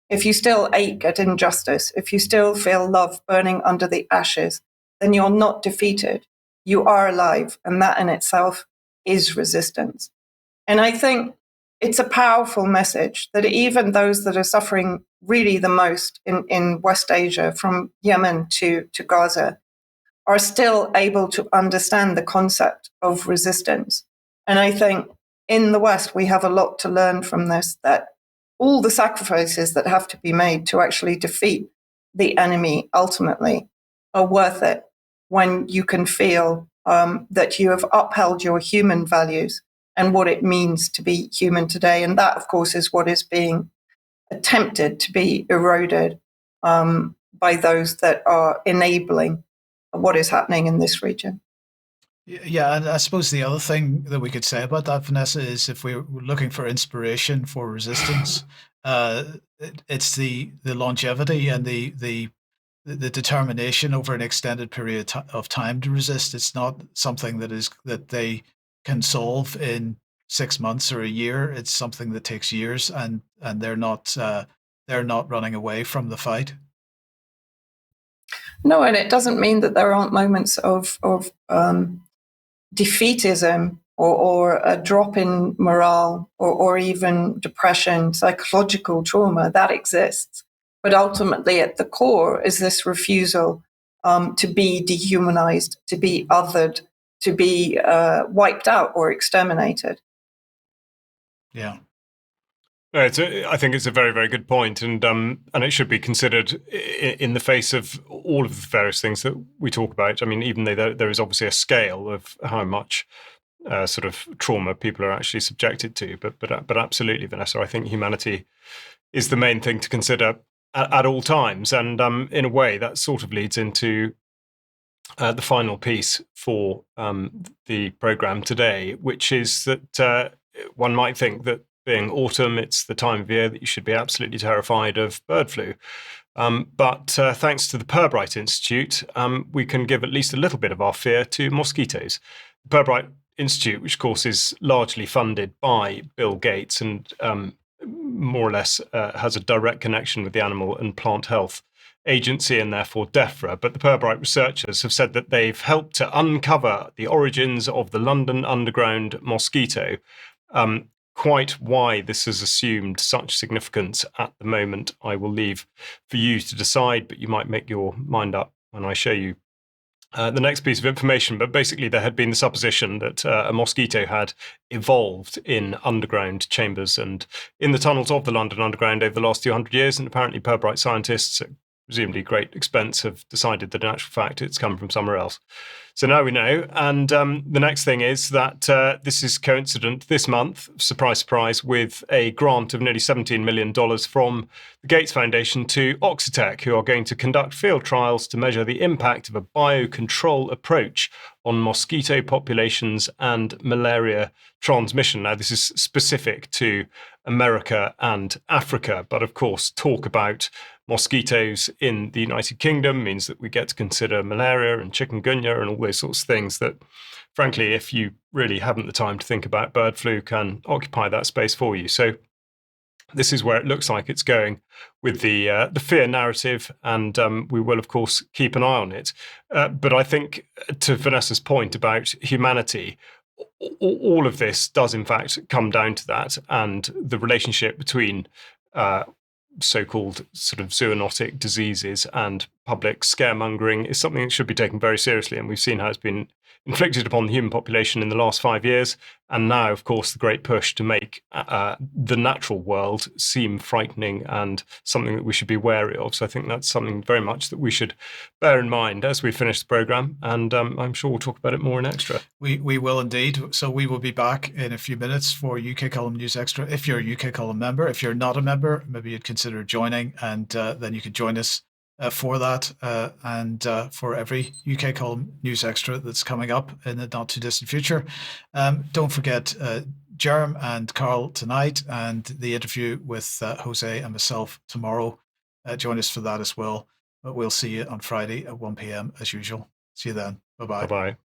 if you still ache at injustice, if you still feel love burning under the ashes, then you're not defeated. You are alive, and that in itself is resistance. And I think it's a powerful message that even those that are suffering really the most in West Asia, from Yemen to Gaza, are still able to understand the concept of resistance. And I think in the West, we have a lot to learn from this, that all the sacrifices that have to be made to actually defeat the enemy ultimately are worth it when you can feel that you have upheld your human values and what it means to be human today. And that, of course, is what is being attempted to be eroded by those that are enabling what is happening in this region. Yeah, and I suppose the other thing that we could say about that, Vanessa, is if we're looking for inspiration for resistance, it's the longevity and the determination over an extended period of time to resist. It's not something that they can solve in 6 months or a year. It's something that takes years, and they're not running away from the fight. No, and it doesn't mean that there aren't moments of defeatism or a drop in morale or even depression, psychological trauma. That exists. But ultimately, at the core is this refusal to be dehumanized, to be othered, to be wiped out or exterminated. Yeah. No, I think it's a very, very good point, and it should be considered in the face of all of the various things that we talk about. I mean, even though there is obviously a scale of how much sort of trauma people are actually subjected to, but absolutely, Vanessa, I think humanity is the main thing to consider at all times, and in a way that sort of leads into the final piece for the programme today, which is that one might think that being autumn, it's the time of year that you should be absolutely terrified of bird flu. But thanks to the Pirbright Institute, we can give at least a little bit of our fear to mosquitoes. The Pirbright Institute, which of course is largely funded by Bill Gates and more or less has a direct connection with the Animal and Plant Health Agency and therefore DEFRA, but the Pirbright researchers have said that they've helped to uncover the origins of the London Underground mosquito. Quite why this has assumed such significance at the moment, I will leave for you to decide, but you might make your mind up when I show you the next piece of information. But basically, there had been the supposition that a mosquito had evolved in underground chambers and in the tunnels of the London Underground over the last 200 years. And apparently, Pirbright scientists, at presumably great expense, have decided that in actual fact it's come from somewhere else. So now we know. And the next thing is that this is coincident this month, surprise, surprise, with a grant of nearly $17 million from the Gates Foundation to Oxitec, who are going to conduct field trials to measure the impact of a biocontrol approach on mosquito populations and malaria transmission. Now, this is specific to America and Africa, but of course, talk about mosquitoes in the United Kingdom means that we get to consider malaria and chikungunya and all those sorts of things that, frankly, if you really haven't the time to think about bird flu, can occupy that space for you. So this is where it looks like it's going with the fear narrative, and we will, of course, keep an eye on it. But I think, to Vanessa's point about humanity, all of this does, in fact, come down to that, and the relationship between so-called sort of zoonotic diseases and public scaremongering is something that should be taken very seriously, and we've seen how it's been inflicted upon the human population in the last 5 years, and now, of course, the great push to make the natural world seem frightening and something that we should be wary of. So I think that's something very much that we should bear in mind as we finish the programme, and I'm sure we'll talk about it more in Extra. We will indeed. So we will be back in a few minutes for UK Column News Extra. If you're a UK Column member, if you're not a member, maybe you'd consider joining, and then you could join us for that and for every UK Column News Extra that's coming up in the not too distant future. Don't forget Jerem and Carl tonight, and the interview with Jose and myself tomorrow. Join us for that as well. But we'll see you on Friday at 1 p.m. as usual. See you then. Bye-bye. Bye-bye.